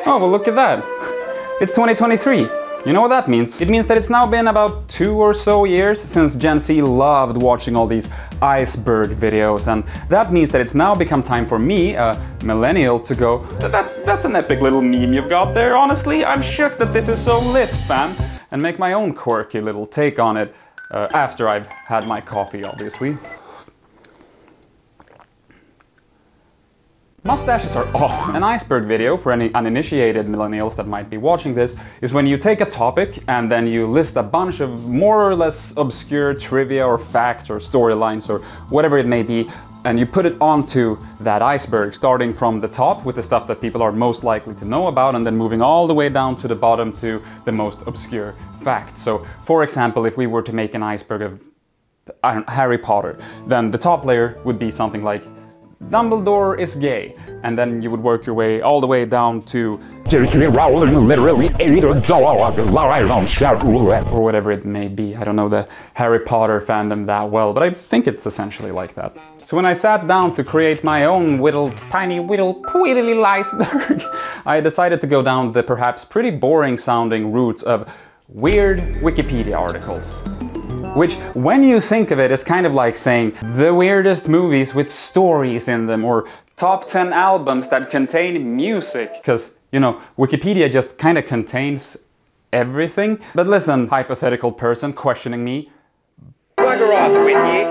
Oh, well, look at that. It's 2023. You know what that means? It means that it's now been about 2 or so years since Gen Z loved watching all these iceberg videos, and that means that it's now become time for me, a millennial, to go, that's an epic little meme you've got there, honestly, I'm shook that this is so lit, fam, and make my own quirky little take on it, after I've had my coffee, obviously. Mustaches are awesome. An iceberg video, for any uninitiated millennials that might be watching this, is when you take a topic and then you list a bunch of more or less obscure trivia or facts or storylines or whatever it may be, and you put it onto that iceberg, starting from the top with the stuff that people are most likely to know about and then moving all the way down to the bottom to the most obscure facts. So, for example, if we were to make an iceberg of Harry Potter, then the top layer would be something like Dumbledore is gay, and then you would work your way all the way down to or whatever it may be. I don't know the Harry Potter fandom that well, but I think it's essentially like that. So when I sat down to create my own tiny little iceberg, I decided to go down the perhaps pretty boring sounding routes of weird Wikipedia articles. Which, when you think of it, is kind of like saying the weirdest movies with stories in them, or top 10 albums that contain music. Because, you know, Wikipedia just kind of contains everything. But listen, hypothetical person questioning me. Bugger off with you.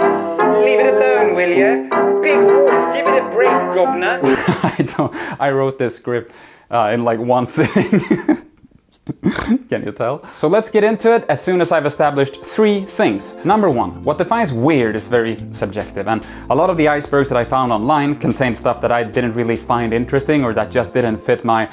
Leave it alone, will you? Big whoop, give it a break, governor. I wrote this script in like one sitting. Can you tell? So let's get into it as soon as I've established 3 things. Number 1, what defines weird is very subjective, and a lot of the icebergs that I found online contain stuff that I didn't really find interesting or that just didn't fit my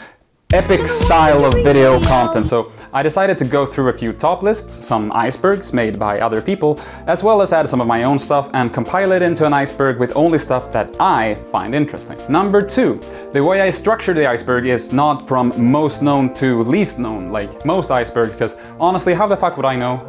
epic style of video content. So I decided to go through a few top lists, some icebergs made by other people, as well as add some of my own stuff and compile it into an iceberg with only stuff that I find interesting. Number 2, the way I structure the iceberg is not from most known to least known, like most icebergs, because honestly, how the fuck would I know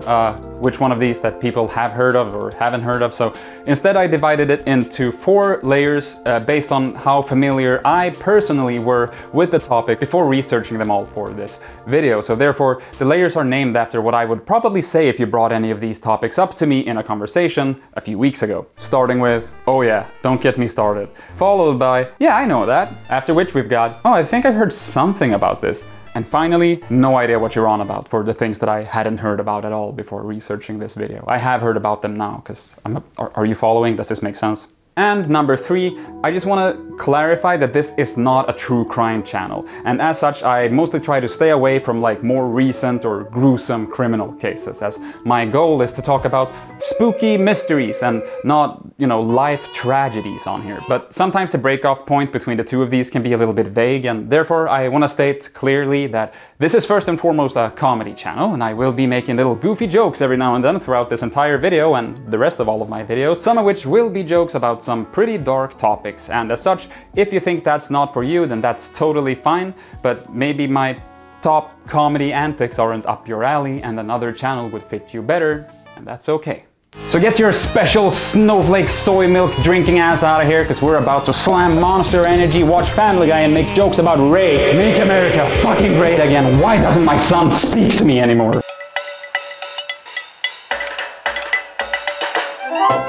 which one of these that people have heard of or haven't heard of? So instead I divided it into 4 layers based on how familiar I personally were with the topic before researching them all for this video. So therefore, the layers are named after what I would probably say if you brought any of these topics up to me in a conversation a few weeks ago. Starting with, oh yeah, don't get me started. Followed by, yeah, I know that. After which we've got, oh, I think I heard something about this. And finally, no idea what you're on about for the things that I hadn't heard about at all before researching this video. I have heard about them now, because are you following? Does this make sense? And number 3, I just want to clarify that this is not a true crime channel, and as such I mostly try to stay away from like more recent or gruesome criminal cases, as my goal is to talk about spooky mysteries and not, you know, life tragedies on here. But sometimes the break-off point between the two of these can be a little bit vague, and therefore I want to state clearly that this is first and foremost a comedy channel, and I will be making little goofy jokes every now and then throughout this entire video and the rest of all of my videos, some of which will be jokes about some pretty dark topics. And as such, if you think that's not for you, then that's totally fine, but maybe my top comedy antics aren't up your alley and another channel would fit you better, and that's okay. So get your special snowflake soy milk drinking ass out of here, because we're about to slam Monster Energy, watch Family Guy, and make jokes about race. Make America fucking great again. Why doesn't my son speak to me anymore?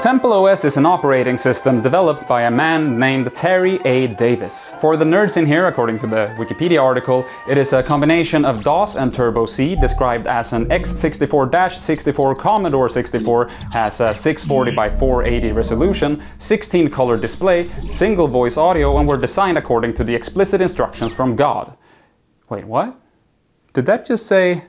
𝚒𝚒𝚒𝚒 is an operating system developed by a man named Terry A. Davis. For the nerds in here, according to the Wikipedia article, it is a combination of DOS and Turbo C, described as an x64-64 Commodore 64, has a 640 by 480 resolution, 16 color display, single voice audio, and were designed according to the explicit instructions from God. Wait, what? Did that just say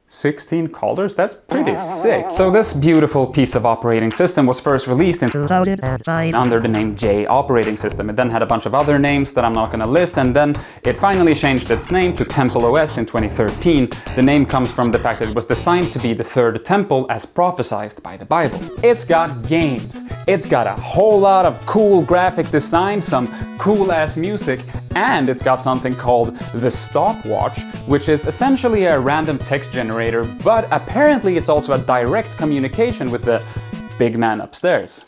16 colors? That's pretty sick. So this beautiful piece of operating system was first released in 2005 under the name J operating system. It then had a bunch of other names that I'm not gonna list, and then it finally changed its name to 𝚒𝚒𝚒𝚒 in 2013. The name comes from the fact that it was designed to be the third temple as prophesied by the Bible. It's got games. It's got a whole lot of cool graphic design, some cool ass music, and it's got something called the stopwatch, which is essentially a random text generator, but apparently it's also a direct communication with the big man upstairs.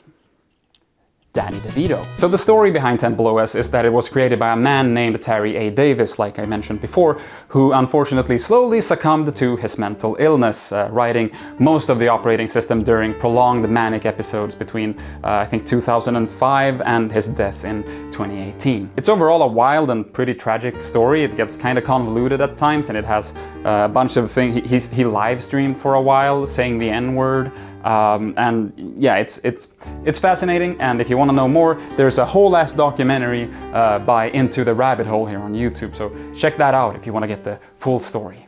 Danny DeVito. So the story behind 𝚒𝚒𝚎𝚑 is that it was created by a man named Terry A. Davis, like I mentioned before, who unfortunately slowly succumbed to his mental illness, writing most of the operating system during prolonged manic episodes between, I think, 2005 and his death in 2018. It's overall a wild and pretty tragic story. It gets kind of convoluted at times, and it has a bunch of things. He live streamed for a while, saying the N-word. And yeah, it's fascinating, and if you want to know more, there's a whole ass documentary by Into the Rabbit Hole here on YouTube, so check that out if you want to get the full story.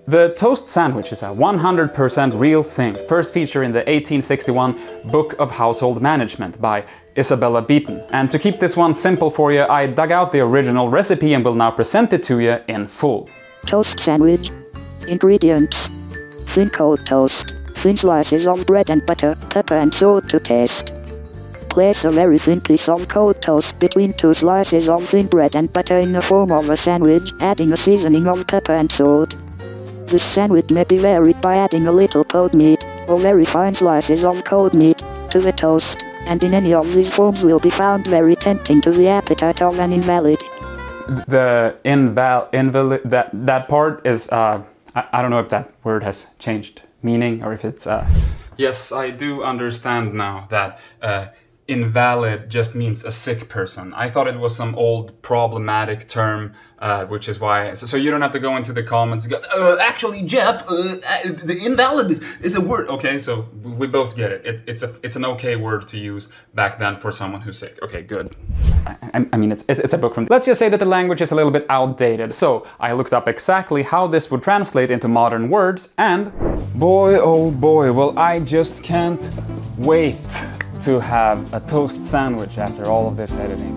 The toast sandwich is a 100% real thing, first featured in the 1861 Book of Household Management by Isabella Beeton. And to keep this one simple for you, I dug out the original recipe and will now present it to you in full. Toast sandwich. Ingredients: thin cold toast, thin slices of bread and butter, pepper and salt to taste. Place a very thin piece of cold toast between two slices of thin bread and butter in the form of a sandwich, adding a seasoning of pepper and salt. This sandwich may be varied by adding a little cold meat, or very fine slices of cold meat, to the toast, and in any of these forms will be found very tempting to the appetite of an invalid. The invalid, that part is, I don't know if that word has changed meaning or if it's... Yes, I do understand now that invalid just means a sick person. I thought it was some old problematic term, which is why... So you don't have to go into the comments and go, actually, Jeff, the invalid is a word. Okay, so we both get it. It's an okay word to use back then for someone who's sick. Okay, good. I mean, it's a book from... Let's just say that the language is a little bit outdated. So I looked up exactly how this would translate into modern words, and boy, oh boy, well, I just can't wait to have a toast sandwich after all of this editing.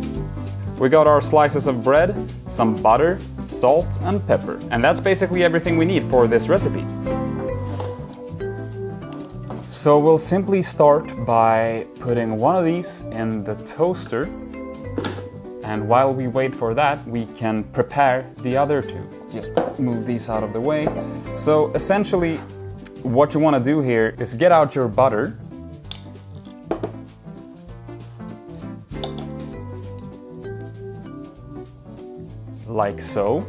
We got our slices of bread, some butter, salt and pepper. And that's basically everything we need for this recipe. So we'll simply start by putting one of these in the toaster. And while we wait for that, we can prepare the other two. Just move these out of the way. So essentially, what you want to do here is get out your butter. Like so.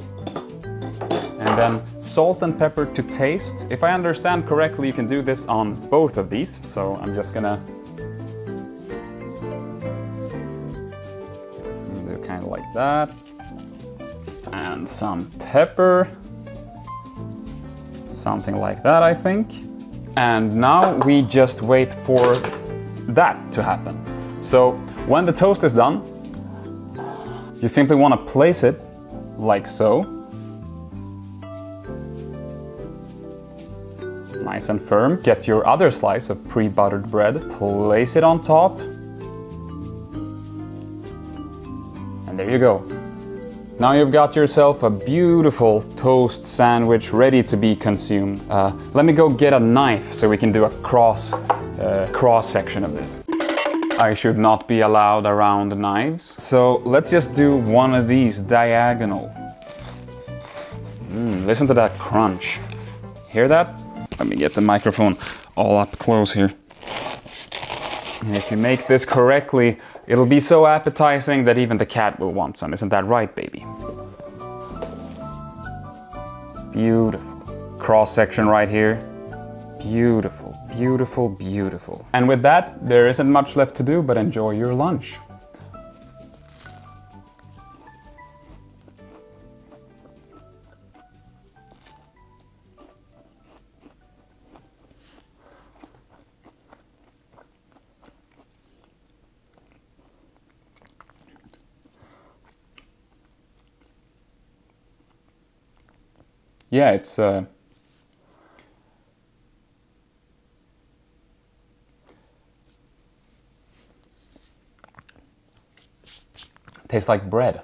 And then salt and pepper to taste. If I understand correctly, you can do this on both of these. So I'm just gonna do kind of like that. And some pepper. Something like that, I think. And now we just wait for that to happen. So when the toast is done, you simply want to place it like so. Nice and firm. Get your other slice of pre-buttered bread, place it on top. And there you go. Now you've got yourself a beautiful toast sandwich ready to be consumed. Let me go get a knife so we can do a cross section of this. I should not be allowed around knives. So let's just do one of these diagonal. Listen to that crunch. Hear that? Let me get the microphone all up close here. And if you make this correctly, it'll be so appetizing that even the cat will want some. Isn't that right, baby? Beautiful. Cross section right here. Beautiful, beautiful, beautiful. And with that, there isn't much left to do but enjoy your lunch. Yeah, it's tastes like bread.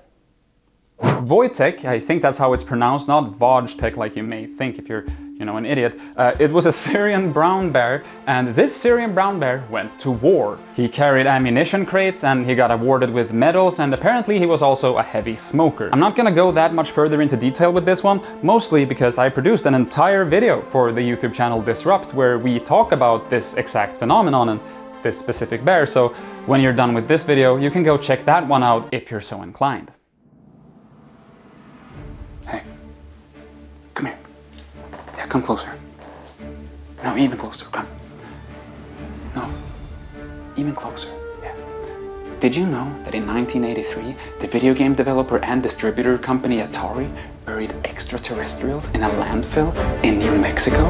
𝚒𝚒𝚒𝚒, I think that's how it's pronounced, not 𝚒𝚒𝚒𝚒 like you may think if you're, an idiot. It was a Syrian brown bear, and this Syrian brown bear went to war. He carried ammunition crates and he got awarded with medals, and apparently he was also a heavy smoker. I'm not gonna go that much further into detail with this one, mostly because I produced an entire video for the YouTube channel Disrupt where we talk about this exact phenomenon, and this specific bear, so when you're done with this video, you can go check that one out if you're so inclined. Hey, come here. Yeah, come closer. No, even closer, come. No, even closer, yeah. Did you know that in 1983, the video game developer and distributor company Atari buried extraterrestrials in a landfill in New Mexico?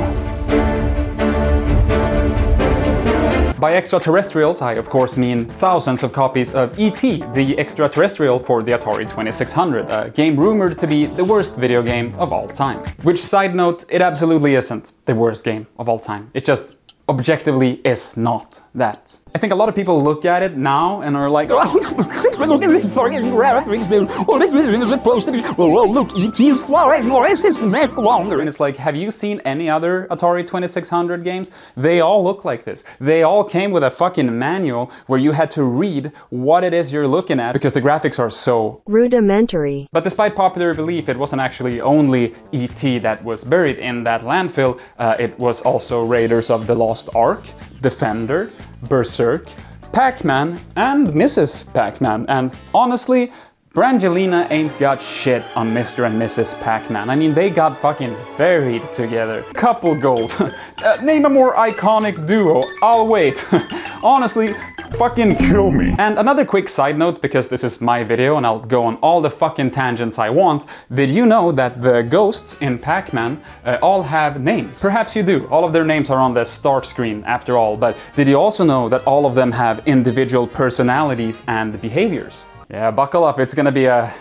By extraterrestrials, I of course mean thousands of copies of E.T., the extraterrestrial for the Atari 2600, a game rumored to be the worst video game of all time. Which, side note, it absolutely isn't the worst game of all time. It just objectively is not that. I think a lot of people look at it now and are like, oh, look at this fucking graphics, dude. Oh, this is supposed to be, oh, look, E.T. is flying, or is his neck longer? And it's like, have you seen any other Atari 2600 games? They all look like this. They all came with a fucking manual where you had to read what it is you're looking at because the graphics are so rudimentary. But despite popular belief, it wasn't actually only E.T. that was buried in that landfill. It was also Raiders of the Lost Ark, Defender, Berserk, Pac-Man, and Mrs. Pac-Man. And honestly, Brangelina ain't got shit on Mr. and Mrs. Pac-Man. I mean, they got fucking buried together. Couple gold. Name a more iconic duo. I'll wait. Honestly, fucking kill me. And another quick side note, because this is my video and I'll go on all the fucking tangents I want. Did you know that the ghosts in Pac-Man all have names? Perhaps you do. All of their names are on the start screen after all, but did you also know that all of them have individual personalities and behaviors? Yeah, buckle up, it's gonna be a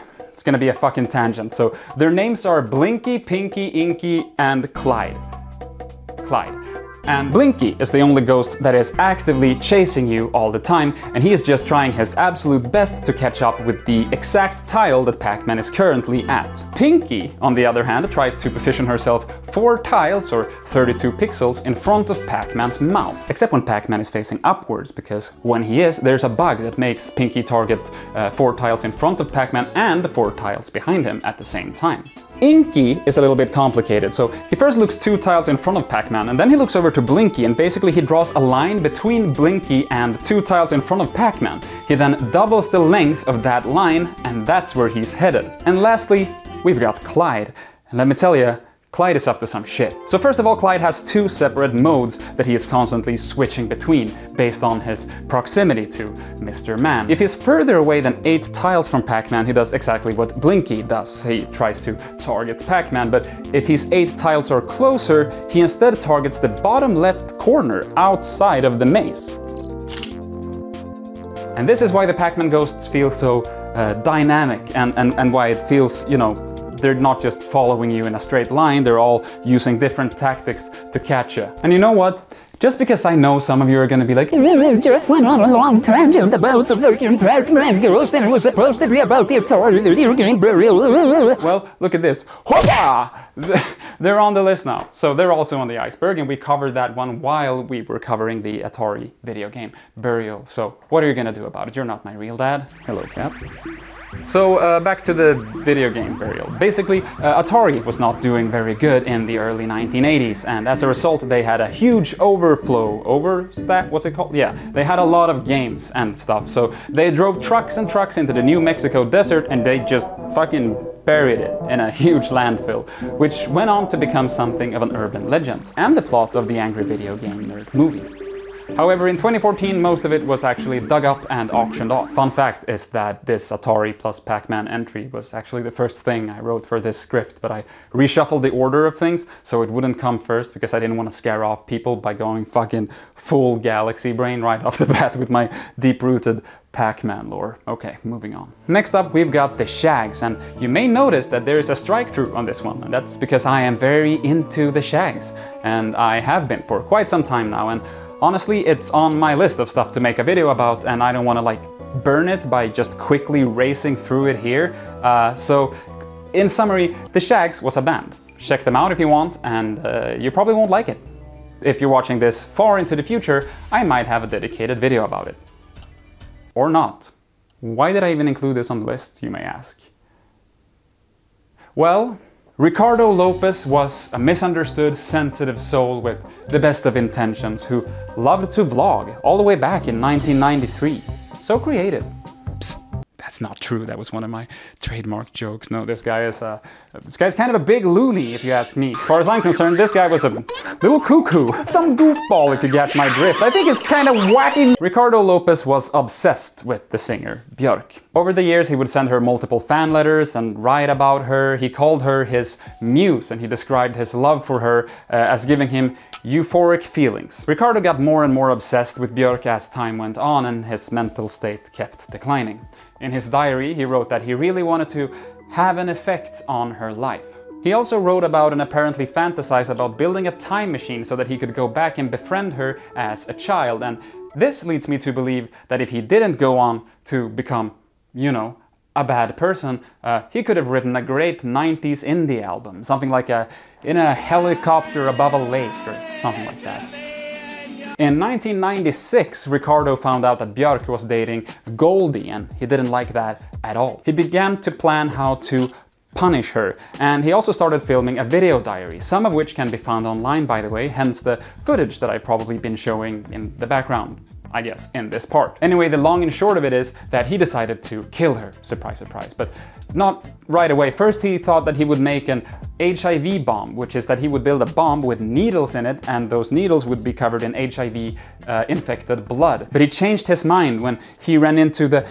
fucking tangent. So their names are Blinky, Pinky, Inky, and Clyde. And Blinky is the only ghost that is actively chasing you all the time, and he is just trying his absolute best to catch up with the exact tile that Pac-Man is currently at. Pinky, on the other hand, tries to position herself 4 tiles or 32 pixels in front of Pac-Man's mouth. Except when Pac-Man is facing upwards, because when he is, there's a bug that makes Pinky target 4 tiles in front of Pac-Man and 4 tiles behind him at the same time. Inky is a little bit complicated, so he first looks 2 tiles in front of Pac-Man and then he looks over to Blinky and basically he draws a line between Blinky and 2 tiles in front of Pac-Man. He then doubles the length of that line and that's where he's headed. And lastly, we've got Clyde. And let me tell you, Clyde is up to some shit. So first of all, Clyde has 2 separate modes that he is constantly switching between based on his proximity to Mr. Man. If he's further away than 8 tiles from Pac-Man, he does exactly what Blinky does. He tries to target Pac-Man, but if he's 8 tiles or closer, he instead targets the bottom left corner outside of the maze. And this is why the Pac-Man ghosts feel so dynamic and why it feels, you know, they're not just following you in a straight line, they're all using different tactics to catch you. And you know what? Just because I know some of you are gonna be like, just went on a long tangent about the fucking Pac-Man ghost and it was supposed to be about the Atari video game burial. Well, look at this. Hoppa! They're on the list now. So they're also on the iceberg and we covered that one while we were covering the Atari video game burial. So what are you gonna do about it? You're not my real dad. Hello, cat. So back to the video game burial. Basically, Atari was not doing very good in the early 1980s, and as a result they had a huge overstack, what's it called? Yeah, they had a lot of games and stuff, so they drove trucks and trucks into the New Mexico desert and they just fucking buried it in a huge landfill, which went on to become something of an urban legend, and the plot of the Angry Video Game Nerd movie. However, in 2014, most of it was actually dug up and auctioned off. Fun fact is that this Atari plus Pac-Man entry was actually the first thing I wrote for this script, but I reshuffled the order of things so it wouldn't come first because I didn't want to scare off people by going fucking full galaxy brain right off the bat with my deep-rooted Pac-Man lore. Okay, moving on. Next up, we've got the Shags, and you may notice that there is a strike-through on this one, and that's because I am very into the Shags, and I have been for quite some time now, and honestly, it's on my list of stuff to make a video about, and I don't want to like burn it by just quickly racing through it here. So, in summary, the Shags was a band. Check them out if you want, and you probably won't like it. If you're watching this far into the future, I might have a dedicated video about it. Or not. Why did I even include this on the list, you may ask? Well, Ricardo Lopez was a misunderstood, sensitive soul with the best of intentions who loved to vlog all the way back in 1993. So creative. Psst, that's not true. That was one of my trademark jokes. No, this guy's kind of a big loony, if you ask me. As far as I'm concerned, this guy was a little cuckoo. Some goofball, if you catch my drift. I think it's kind of wacky. Ricardo Lopez was obsessed with the singer, Björk. Over the years, he would send her multiple fan letters and write about her. He called her his muse, and he described his love for her as giving him euphoric feelings. Ricardo got more and more obsessed with Björk as time went on, and his mental state kept declining. In his diary, he wrote that he really wanted to have an effect on her life. He also wrote about and apparently fantasized about building a time machine so that he could go back and befriend her as a child, and this leads me to believe that if he didn't go on to become, you know, a bad person, he could have written a great 90s indie album, something like In a Helicopter Above a Lake or something like that. In 1996, Ricardo found out that Björk was dating Goldie, and he didn't like that at all. He began to plan how to punish her, and he also started filming a video diary, some of which can be found online, by the way, hence the footage that I've probably been showing in the background, I guess, in this part. Anyway, the long and short of it is that he decided to kill her. Surprise, surprise. But not right away. First, he thought that he would make an HIV bomb, which is that he would build a bomb with needles in it, and those needles would be covered in HIV infected blood. But he changed his mind when he ran into the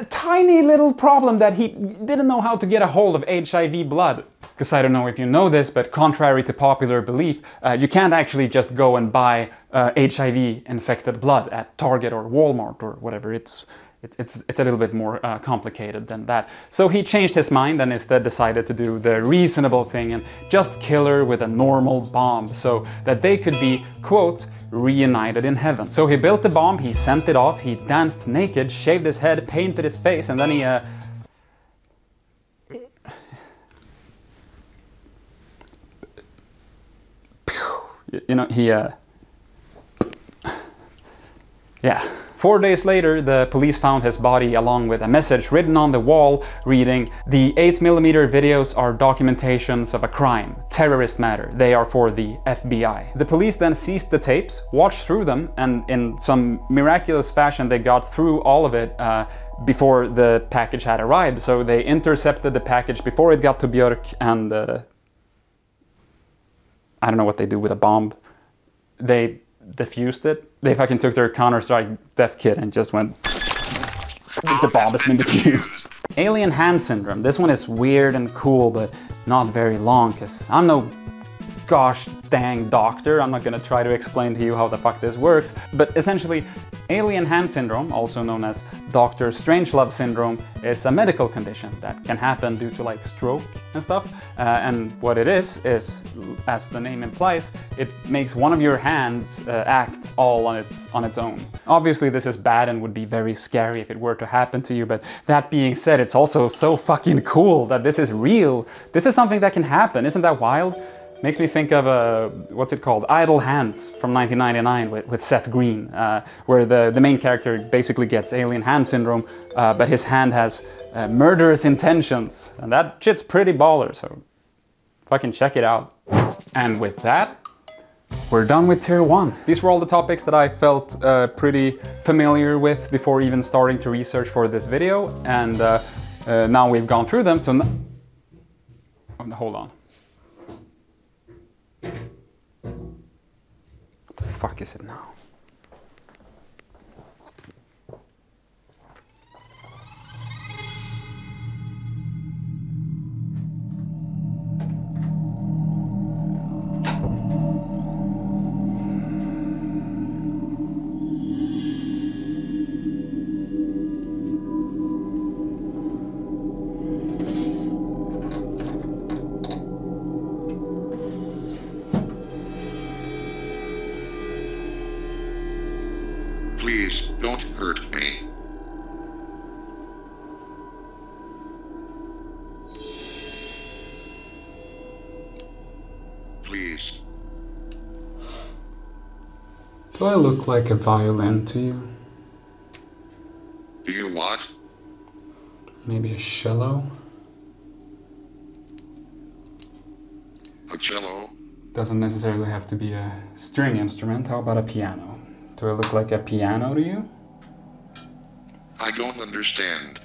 tiny little problem that he didn't know how to get a hold of HIV blood. Because I don't know if you know this, but contrary to popular belief, you can't actually just go and buy HIV-infected blood at Target or Walmart or whatever. It's a little bit more complicated than that. So he changed his mind and instead decided to do the reasonable thing and just kill her with a normal bomb so that they could be, quote, reunited in heaven. So he built the bomb, he sent it off, he danced naked, shaved his head, painted his face, and then he you know, yeah. 4 days later, the police found his body along with a message written on the wall reading, "The 8mm videos are documentations of a crime. Terrorist matter. They are for the FBI." The police then seized the tapes, watched through them, and in some miraculous fashion they got through all of it before the package had arrived. So they intercepted the package before it got to Björk, and I don't know what they do with a bomb. They defused it. They fucking took their Counter-Strike dev kit and just went, the bomb has been defused. Alien hand syndrome. This one is weird and cool, but not very long, because I'm no gosh dang doctor. I'm not gonna try to explain to you how the fuck this works, but essentially, alien hand syndrome, also known as Dr. Strangelove syndrome, is a medical condition that can happen due to like stroke and stuff. And what it is, as the name implies, it makes one of your hands act all on its own. Obviously this is bad and would be very scary if it were to happen to you, but that being said, it's also so fucking cool that this is real. This is something that can happen. Isn't that wild? Makes me think of what's it called? Idle Hands from 1999 with Seth Green, where the main character basically gets alien hand syndrome, but his hand has murderous intentions, and that shit's pretty baller, so fucking check it out. And with that, we're done with Tier 1. These were all the topics that I felt pretty familiar with before even starting to research for this video, and now we've gone through them, so hold on. What the fuck is it now? Please don't hurt me. Please. Do I look like a violin to you? Do you what? Maybe a cello? a cello? Doesn't necessarily have to be a string instrument. How about a piano? Do I look like a piano to you? I don't understand.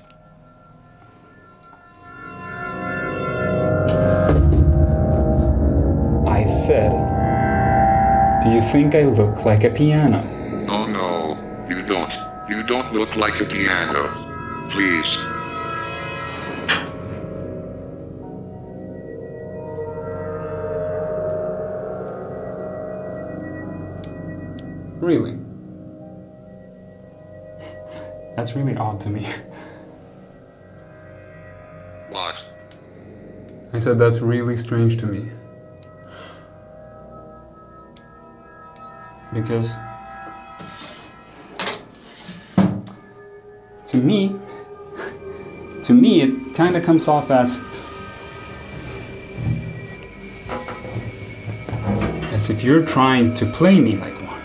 I said, do you think I look like a piano? Oh no, you don't. You don't look like a piano. Please. Really? That's really odd to me. What? I said that's really strange to me. Because to me it kind of comes off as if you're trying to play me like one.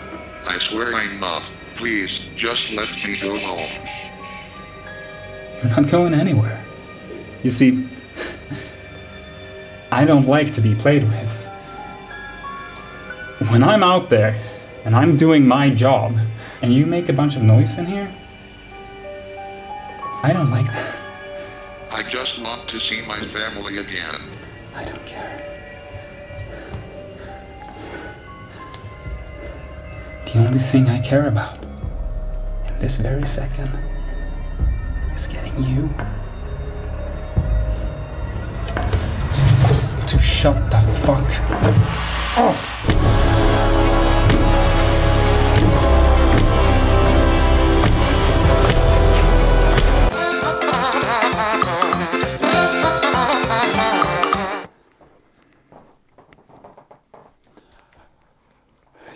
I swear I'm not. Please, just let me go home. You're not going anywhere. You see, I don't like to be played with. When I'm out there and I'm doing my job and you make a bunch of noise in here, I don't like that. I just want to see my family again. I don't care. The only thing I care about in this very second is getting you to shut the fuck up.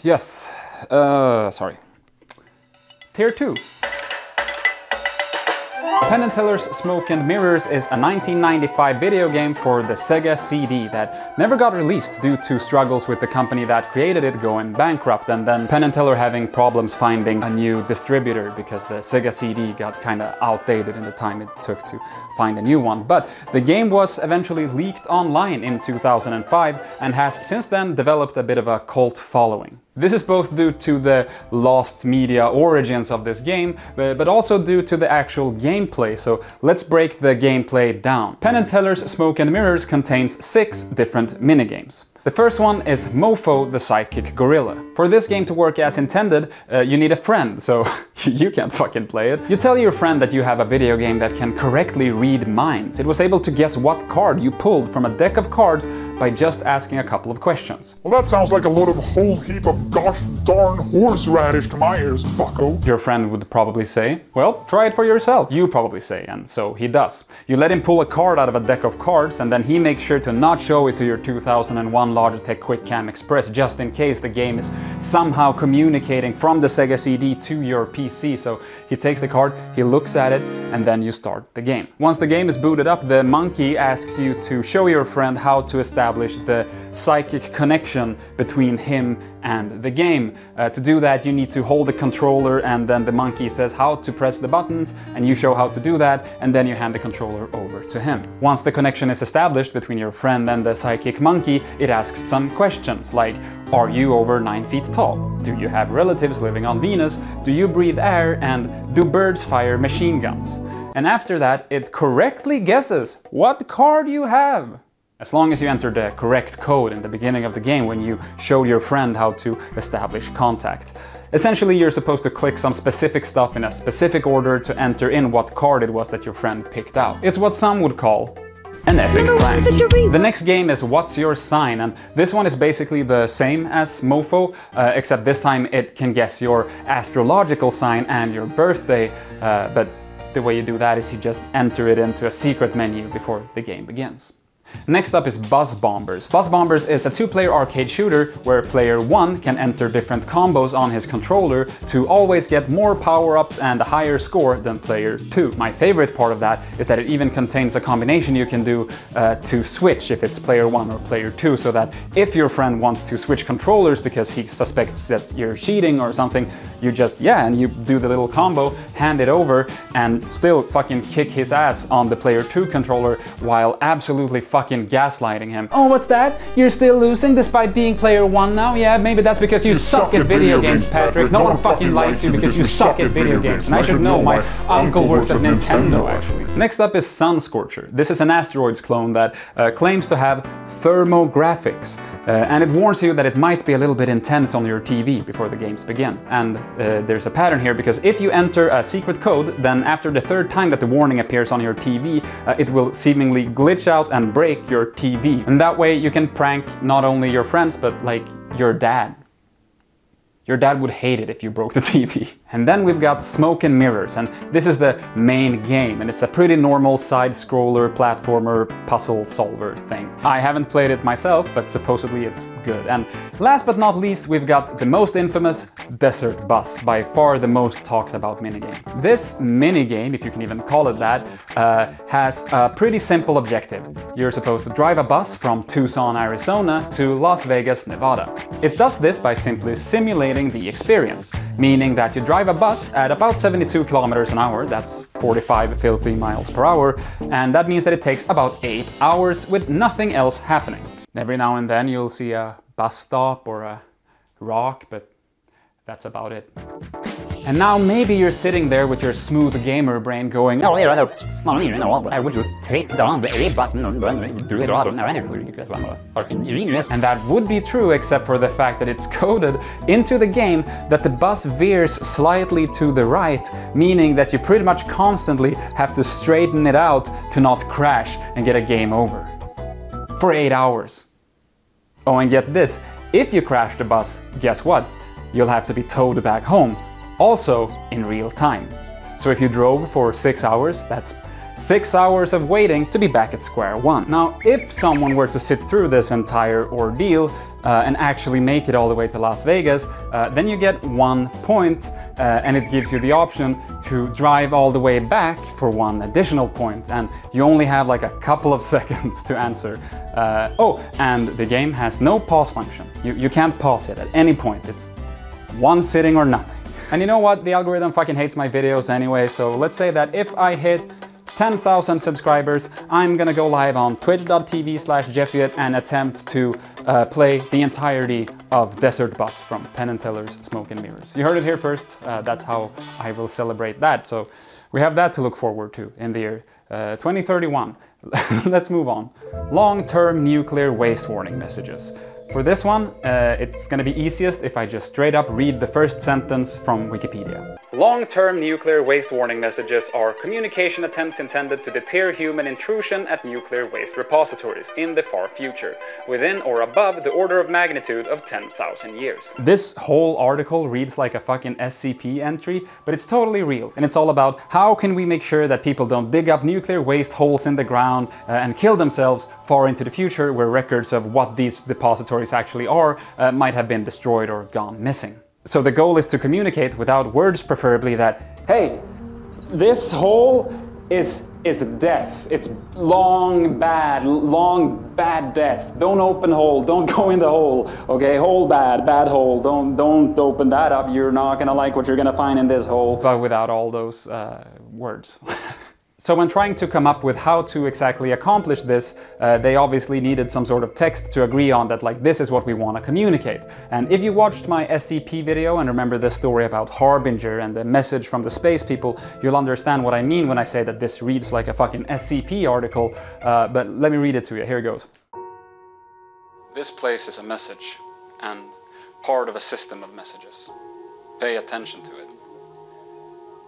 Yes, sorry. Tier 2. Penn & Teller's Smoke and Mirrors is a 1995 video game for the Sega CD that never got released due to struggles with the company that created it going bankrupt, and then Penn & Teller having problems finding a new distributor because the Sega CD got kinda outdated in the time it took to find a new one. But the game was eventually leaked online in 2005 and has since then developed a bit of a cult following. This is both due to the lost media origins of this game, but also due to the actual gameplay, so let's break the gameplay down. Penn & Teller's Smoke and Mirrors contains 6 different minigames. The first one is Mofo the Psychic Gorilla. For this game to work as intended, you need a friend, so you can't fucking play it. You tell your friend that you have a video game that can correctly read minds. It was able to guess what card you pulled from a deck of cards by just asking a couple of questions. Well, that sounds like a load of whole heap of gosh darn horseradish to my ears, bucko. Your friend would probably say, well, try it for yourself. You probably say, and so he does. You let him pull a card out of a deck of cards, and then he makes sure to not show it to your 2001 Logitech QuickCam Express just in case the game is somehow communicating from the Sega CD to your PC. So he takes the card, he looks at it, and then you start the game. Once the game is booted up, the monkey asks you to show your friend how to establish the psychic connection between him and the game. To do that, you need to hold the controller, and then the monkey says how to press the buttons, and you show how to do that, and then you hand the controller over to him. Once the connection is established between your friend and the psychic monkey, it asks some questions like, are you over 9 feet tall? Do you have relatives living on Venus? Do you breathe air? And do birds fire machine guns? And after that, it correctly guesses what card you have. As long as you enter the correct code in the beginning of the game when you show your friend how to establish contact. Essentially, you're supposed to click some specific stuff in a specific order to enter in what card it was that your friend picked out. It's what some would call an epic prank. The next game is What's Your Sign, and this one is basically the same as Mofo, except this time it can guess your astrological sign and your birthday, but the way you do that is you just enter it into a secret menu before the game begins. Next up is Buzz Bombers. Buzz Bombers is a 2-player arcade shooter where player 1 can enter different combos on his controller to always get more power-ups and a higher score than player 2. My favorite part of that is that it even contains a combination you can do to switch if it's player 1 or player 2, so that if your friend wants to switch controllers because he suspects that you're cheating or something, you just, and you do the little combo, hand it over and still fucking kick his ass on the player 2 controller while absolutely fucking gaslighting him. Oh, what's that? You're still losing despite being player 1 now? Yeah, maybe that's because you suck at video games, Patrick. No one fucking likes you because you suck at video games. And I should know, my uncle works at Nintendo, actually. Next up is 𝚒𝚒𝚒𝚒𝚒. This is an asteroids clone that claims to have thermographics. And it warns you that it might be a little bit intense on your TV before the games begin. And there's a pattern here, because if you enter a secret code, then after the 3rd time that the warning appears on your TV, it will seemingly glitch out and break your TV. And that way you can prank not only your friends, but like your dad. Your dad would hate it if you broke the TV. And then we've got 𝚒𝚒𝚒𝚒𝚒, and this is the main game, and it's a pretty normal side-scroller, platformer, puzzle solver thing. I haven't played it myself, but supposedly it's good. And last but not least, we've got the most infamous Desert Bus, by far the most talked about minigame. This minigame, if you can even call it that, has a pretty simple objective. You're supposed to drive a bus from Tucson, Arizona to Las Vegas, Nevada. It does this by simply simulating the experience, meaning that you drive a bus at about 72 kilometers an hour, that's 45 filthy miles per hour, and that means that it takes about 8 hours with nothing else happening. Every now and then you'll see a bus stop or a rock, but that's about it. And now maybe you're sitting there with your smooth gamer brain going, oh yeah, that's funny, you know, I would just take down the A button and then do it all. Because I'm a fucking genius. And that would be true, except for the fact that it's coded into the game that the bus veers slightly to the right, meaning that you pretty much constantly have to straighten it out to not crash and get a game over. For 8 hours. Oh, and get this, if you crash the bus, guess what? You'll have to be towed back home. Also in real time. So if you drove for 6 hours, that's 6 hours of waiting to be back at square one. Now, if someone were to sit through this entire ordeal and actually make it all the way to Las Vegas, then you get 1 point, and it gives you the option to drive all the way back for 1 additional point, and you only have like a couple of seconds to answer. Oh, and the game has no pause function. You can't pause it at any point. It's one sitting or nothing. And you know what? The algorithm fucking hates my videos anyway, so let's say that if I hit 10,000 subscribers, I'm gonna go live on twitch.tv/JJJreact and attempt to play the entirety of Desert Bus from Penn & Teller's 𝚒𝚒𝚒𝚒𝚒. You heard it here first, that's how I will celebrate that. So we have that to look forward to in the year 2031. Let's move on. Long-term nuclear waste warning messages. For this one, it's gonna be easiest if I just straight up read the first sentence from Wikipedia. Long-term nuclear waste warning messages are communication attempts intended to deter human intrusion at nuclear waste repositories in the far future, within or above the order of magnitude of 10,000 years. This whole article reads like a fucking SCP entry, but it's totally real. And it's all about how can we make sure that people don't dig up nuclear waste holes in the ground and kill themselves far into the future, where records of what these depositories actually are might have been destroyed or gone missing. So the goal is to communicate without words, preferably, that hey, this hole is death. It's long bad death. Don't open hole, don't go in the hole. Okay, hole bad hole. Don't open that up. You're not gonna like what you're gonna find in this hole. But without all those words. So when trying to come up with how to exactly accomplish this, they obviously needed some sort of text to agree on that, like, this is what we want to communicate. And if you watched my SCP video and remember the story about Harbinger and the message from the space people, you'll understand what I mean when I say that this reads like a fucking SCP article, but let me read it to you. Here it goes. This place is a message, and part of a system of messages. Pay attention to it.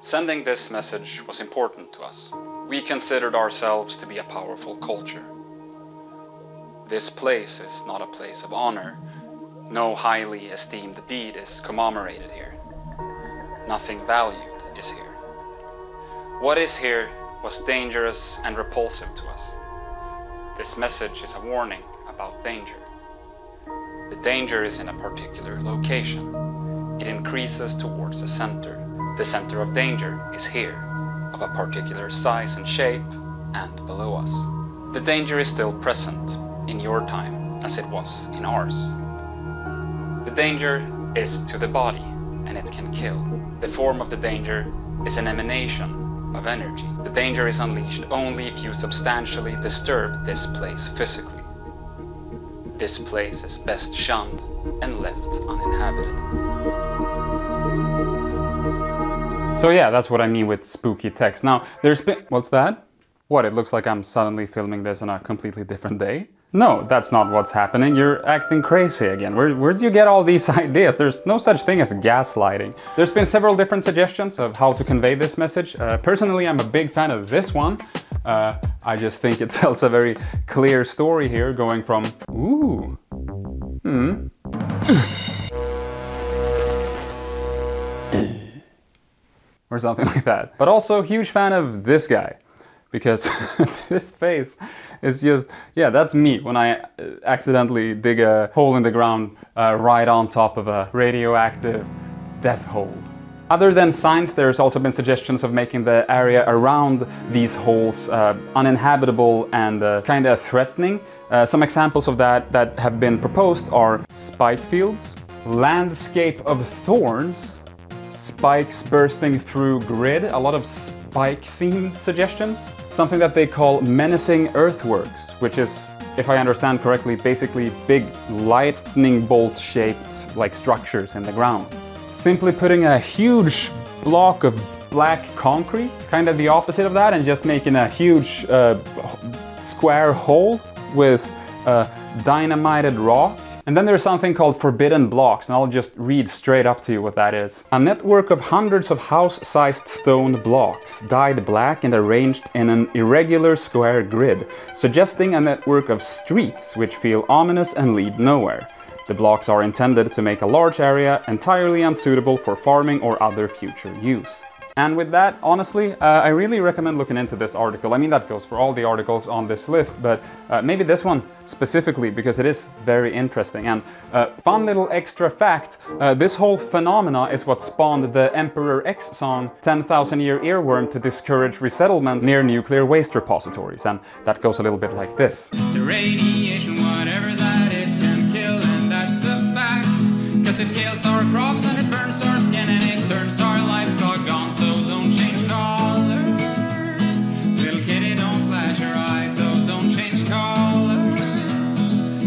Sending this message was important to us. We considered ourselves to be a powerful culture. This place is not a place of honor. No highly esteemed deed is commemorated here. Nothing valued is here. What is here was dangerous and repulsive to us. This message is a warning about danger. The danger is in a particular location. It increases towards the center. The center of danger is here, of a particular size and shape, and below us. The danger is still present in your time, as it was in ours. The danger is to the body, and it can kill. The form of the danger is an emanation of energy. The danger is unleashed only if you substantially disturb this place physically. This place is best shunned and left uninhabited. So yeah, that's what I mean with spooky text. Now, there's been... What's that? What, it looks like I'm suddenly filming this on a completely different day? No, that's not what's happening. You're acting crazy again. Where do you get all these ideas? There's no such thing as gaslighting. There's been several different suggestions of how to convey this message. Personally, I'm a big fan of this one. I just think it tells a very clear story here, going from ooh, or something like that. But also huge fan of this guy, because this face is just, yeah, that's me when I accidentally dig a hole in the ground right on top of a radioactive death hole. Other than science, there's also been suggestions of making the area around these holes uninhabitable and kind of threatening. Some examples of that have been proposed are spike fields, landscape of thorns, spikes bursting through grid, a lot of spike-themed suggestions. Something that they call menacing earthworks, which is, if I understand correctly, basically big lightning bolt-shaped like structures in the ground. Simply putting a huge block of black concrete, kind of the opposite of that, and just making a huge square hole with dynamited rock. And then there's something called forbidden blocks, and I'll just read straight up to you what that is. A network of hundreds of house-sized stone blocks, dyed black and arranged in an irregular square grid, suggesting a network of streets which feel ominous and lead nowhere. The blocks are intended to make a large area entirely unsuitable for farming or other future use. And with that, honestly, I really recommend looking into this article. I mean, that goes for all the articles on this list, but maybe this one specifically, because it is very interesting. And fun little extra fact, this whole phenomena is what spawned the Emperor X song 10,000-Year Earworm to discourage resettlements near nuclear waste repositories. And that goes a little bit like this. The radiation, whatever that is, can kill, and that's a fact. Cause it kills our crops and it burns our skin and it turns our livestock gone. So don't change color. Little kitty, don't flash your eyes. So don't change color.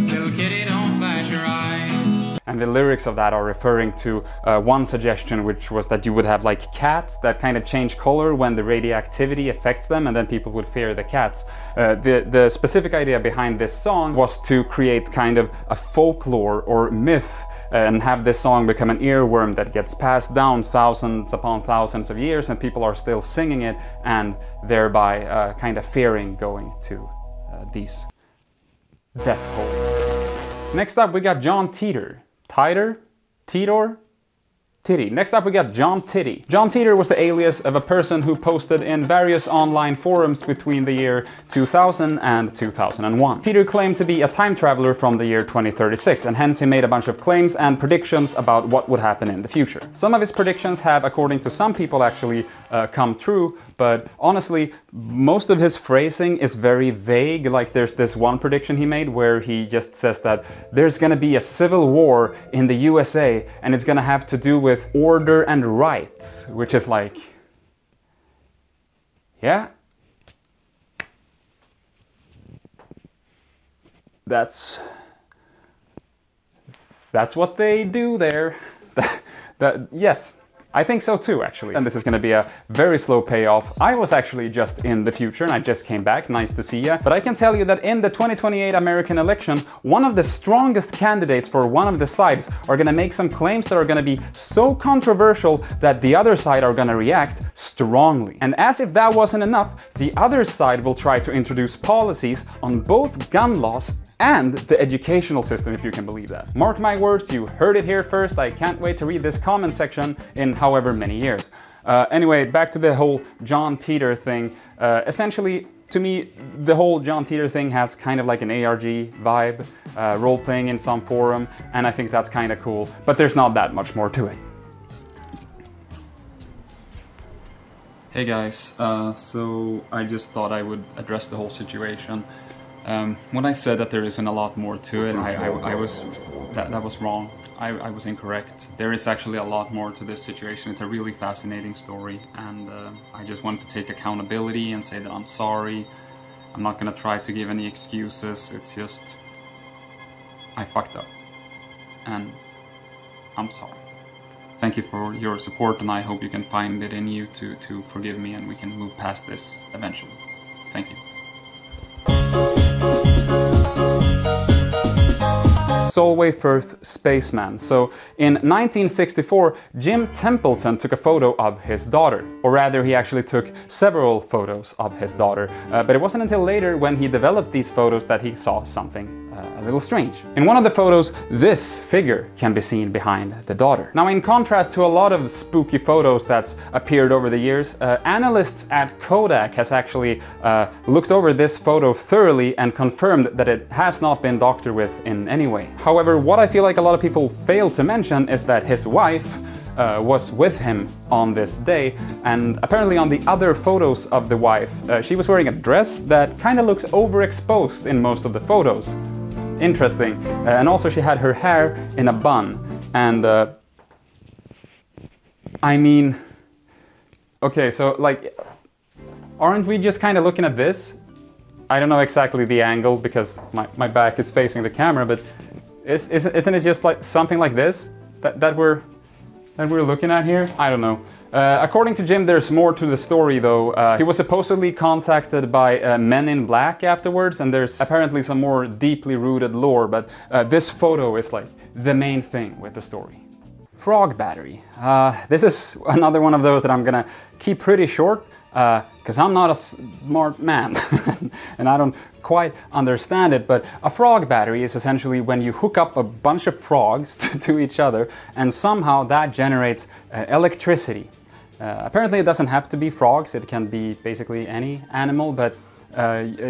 Little kitty, don't flash your eyes. And the lyrics of that are referring to one suggestion, which was that you would have like cats that kind of change color when the radioactivity affects them, and then people would fear the cats. The specific idea behind this song was to create kind of a folklore or myth and have this song become an earworm that gets passed down thousands upon thousands of years, and people are still singing it and thereby kind of fearing going to these death holes. Next up we got John Titor. Titor? Titty. Next up we got John Titty. John Titor was the alias of a person who posted in various online forums between the year 2000 and 2001. Titor claimed to be a time traveler from the year 2036, and hence he made a bunch of claims and predictions about what would happen in the future. Some of his predictions have, according to some people, actually come true, but honestly, most of his phrasing is very vague. Like there's this one prediction he made where he just says that there's gonna be a civil war in the USA and it's gonna have to do with order and rights, which is like, yeah, that's what they do there. Yes. I think so too, actually. And this is gonna be a very slow payoff. I was actually just in the future and I just came back, nice to see ya. But I can tell you that in the 2028 American election, one of the strongest candidates for one of the sides are gonna make some claims that are gonna be so controversial that the other side are gonna react strongly. And as if that wasn't enough, the other side will try to introduce policies on both gun laws and the educational system, if you can believe that. Mark my words, you heard it here first. I can't wait to read this comment section in however many years. Anyway, back to the whole John Titor thing. Essentially, to me, the whole John Titor thing has kind of like an ARG vibe, role-playing in some forum, and I think that's kind of cool, but there's not that much more to it. Hey guys, so I just thought I would address the whole situation. When I said that there isn't a lot more to it, that was wrong. I was incorrect. There is actually a lot more to this situation. It's a really fascinating story, and I just want to take accountability and say that I'm sorry. I'm not gonna try to give any excuses. It's just I fucked up, and I'm sorry. Thank you for your support, and I hope you can find it in you to forgive me, and we can move past this eventually. Thank you. 𝚒𝚒𝚒𝚒𝚒𝚒𝚒𝚒𝚒𝚒𝚒𝚒𝚒𝚒𝚒𝚒𝚒 So, in 1964, Jim Templeton took a photo of his daughter. Or rather, he actually took several photos of his daughter. But it wasn't until later, when he developed these photos, that he saw something a little strange. In one of the photos, this figure can be seen behind the daughter. Now, in contrast to a lot of spooky photos that's appeared over the years, analysts at Kodak has actually looked over this photo thoroughly and confirmed that it has not been doctored with in any way. However, what I feel like a lot of people fail to mention is that his wife was with him on this day, and apparently on the other photos of the wife, she was wearing a dress that kind of looked overexposed in most of the photos. Interesting. And also she had her hair in a bun, and I mean, okay, so like, aren't we just kind of looking at this? I don't know exactly the angle because my back is facing the camera, but isn't it just like something like this that we're looking at here? I don't know. According to Jim, there's more to the story though. He was supposedly contacted by Men in Black afterwards, and there's apparently some more deeply rooted lore, but this photo is like the main thing with the story. Frog battery. This is another one of those that I'm gonna keep pretty short, because I'm not a smart man and I don't quite understand it, but a frog battery is essentially when you hook up a bunch of frogs to each other and somehow that generates electricity. Apparently it doesn't have to be frogs, it can be basically any animal, but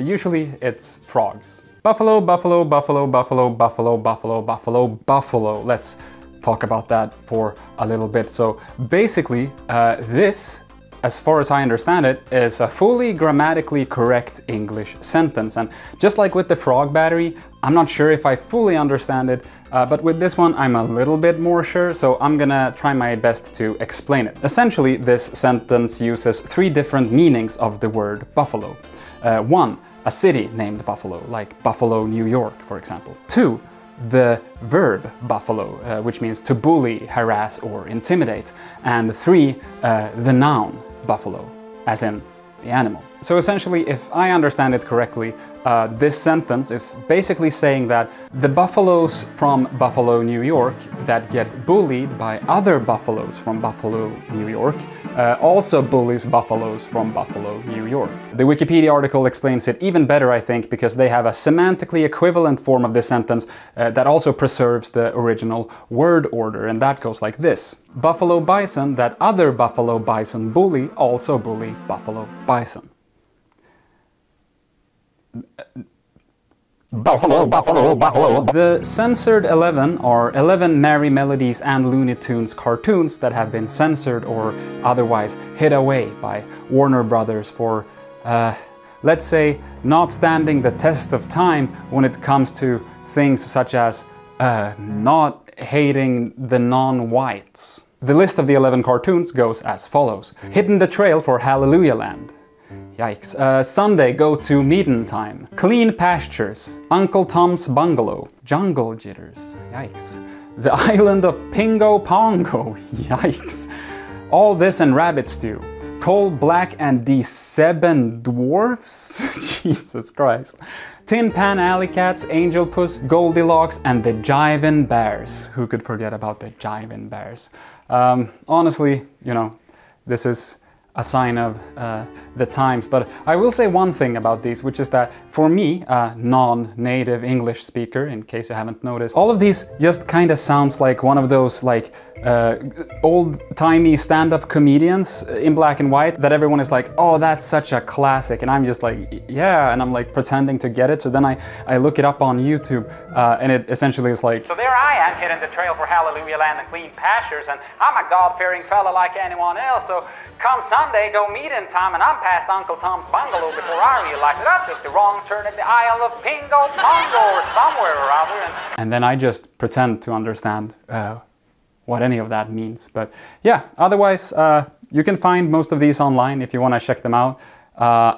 usually it's frogs. Buffalo, buffalo, buffalo, buffalo, buffalo, buffalo, buffalo, buffalo. Let's talk about that for a little bit. So basically this, as far as I understand it, is a fully grammatically correct English sentence. And just like with the frog battery, I'm not sure if I fully understand it, but with this one I'm a little bit more sure, so I'm gonna try my best to explain it. Essentially, this sentence uses three different meanings of the word buffalo. One, a city named Buffalo, like Buffalo, New York, for example. Two, the verb buffalo, which means to bully, harass, or intimidate. And three, the noun buffalo, as in the animal. So essentially, if I understand it correctly, this sentence is basically saying that the buffaloes from Buffalo, New York that get bullied by other buffaloes from Buffalo, New York also bullies buffaloes from Buffalo, New York. The Wikipedia article explains it even better, I think, because they have a semantically equivalent form of this sentence that also preserves the original word order, and that goes like this. Buffalo bison that other buffalo bison bully also bully buffalo bison. Buffalo, buffalo, buffalo. The censored 11 are 11 Merry Melodies and Looney Tunes cartoons that have been censored or otherwise hid away by Warner Brothers for, let's say, not standing the test of time when it comes to things such as not hating the non-whites. The list of the 11 cartoons goes as follows. Hidden the Trail for Hallelujah Land. Yikes. Sunday, go to Meetin' Time. Clean Pastures. Uncle Tom's Bungalow. Jungle Jitters. Yikes. The Island of Pingo Pongo. Yikes. All This and Rabbit Stew. Coal Black and the Seven Dwarfs. Jesus Christ. Tin Pan Alley Cats, Angel Puss, Goldilocks, and the Jivin' Bears. Who could forget about the Jivin' Bears? Honestly, you know, this is a sign of the times, but I will say one thing about these, which is that for me, a non-native English speaker, in case you haven't noticed, all of these just kind of sounds like one of those like old-timey stand-up comedians in black and white that everyone is like, oh, that's such a classic, and I'm just like, yeah, and I'm like pretending to get it. So then I look it up on YouTube, and it essentially is like, so there I am hitting the trail for Hallelujah Land and clean pastures, and I'm a God-fearing fella like anyone else, so come Sunday, go meeting time, and I'm past Uncle Tom's bungalow before I realized that I took the wrong turn at the Isle of Pingo Pongo or somewhere or other. And then I just pretend to understand what any of that means. But yeah, otherwise, you can find most of these online if you want to check them out.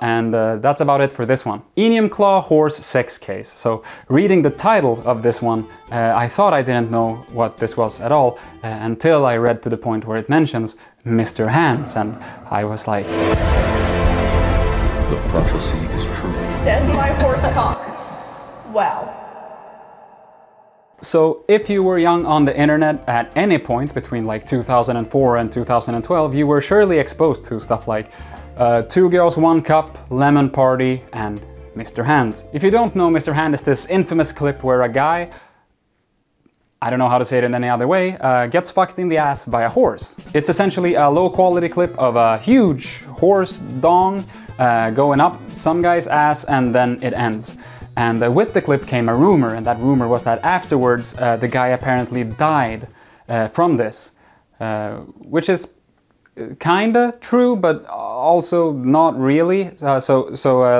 And that's about it for this one. 𝚒𝚒𝚔𝚒𝚙𝚒𝚛𝚊𝚝 horse sex case. So reading the title of this one, I thought I didn't know what this was at all until I read to the point where it mentions Mr. Hands, and I was like, the prophecy is true. Dead my horse cock. Well. So if you were young on the internet at any point between like 2004 and 2012, you were surely exposed to stuff like 2 Girls 1 Cup, Lemon Party, and Mr. Hands. If you don't know, Mr. Hand is this infamous clip where a guy, I don't know how to say it in any other way, gets fucked in the ass by a horse. It's essentially a low quality clip of a huge horse dong going up some guy's ass, and then it ends. And with the clip came a rumor, and that rumor was that afterwards the guy apparently died from this, which is kinda true, but also not really. So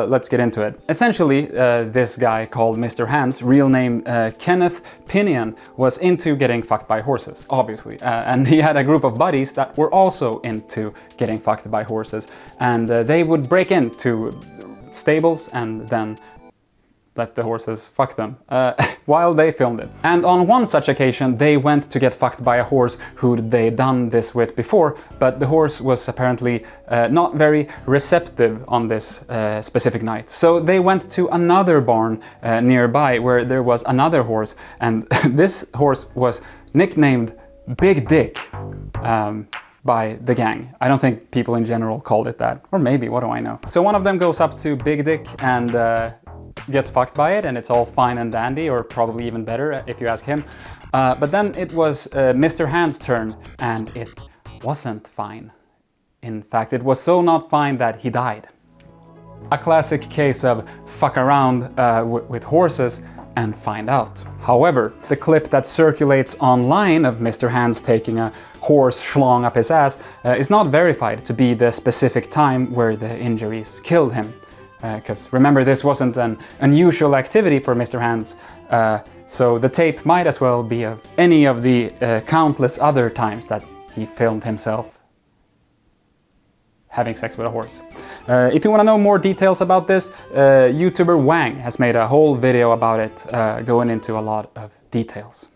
let's get into it. Essentially, this guy called Mr. Hands, real name Kenneth Pinion, was into getting fucked by horses, obviously. And he had a group of buddies that were also into getting fucked by horses. And they would break into stables and then let the horses fuck them while they filmed it. And on one such occasion they went to get fucked by a horse who they'd done this with before, but the horse was apparently not very receptive on this specific night. So they went to another barn nearby where there was another horse, and this horse was nicknamed Big Dick by the gang. I don't think people in general called it that, or maybe, what do I know. So one of them goes up to Big Dick and gets fucked by it, and it's all fine and dandy, or probably even better if you ask him. But then it was Mr. Hand's turn, and it wasn't fine. In fact, it was so not fine that he died. A classic case of fuck around with horses and find out. However, the clip that circulates online of Mr. Hands taking a horse schlong up his ass is not verified to be the specific time where the injuries killed him. Because remember, this wasn't an unusual activity for Mr. Hands, so the tape might as well be of any of the countless other times that he filmed himself having sex with a horse. If you want to know more details about this, YouTuber Wang has made a whole video about it, going into a lot of details.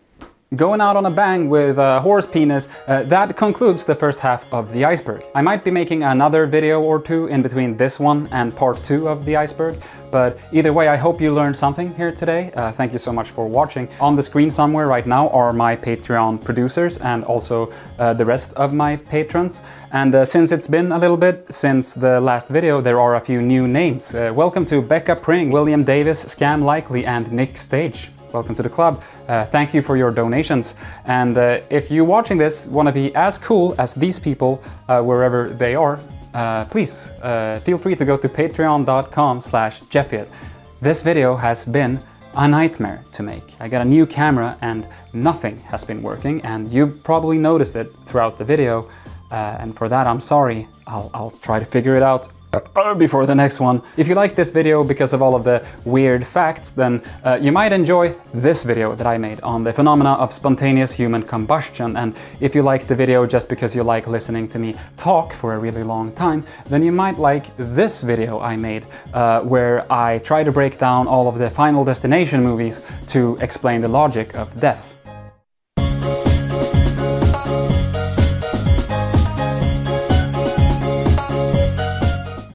Going out on a bang with a horse penis, that concludes the first half of the iceberg. I might be making another video or two in between this one and part 2 of the iceberg, but either way, I hope you learned something here today. Thank you so much for watching. On the screen somewhere right now are my Patreon producers and also the rest of my patrons. And since it's been a little bit since the last video, there are a few new names. Welcome to Becca Pring, William Davis, Scam Likely, and Nick Stage. Welcome to the club. Thank you for your donations. And if you watching this want to be as cool as these people wherever they are, please feel free to go to patreon.com/Jeffiet. This video has been a nightmare to make. I got a new camera and nothing has been working, and you probably noticed it throughout the video. And for that, I'm sorry. I'll try to figure it out before the next one. If you like this video because of all of the weird facts, then you might enjoy this video that I made on the phenomena of spontaneous human combustion. And if you like the video just because you like listening to me talk for a really long time, then you might like this video I made where I try to break down all of the Final Destination movies to explain the logic of death.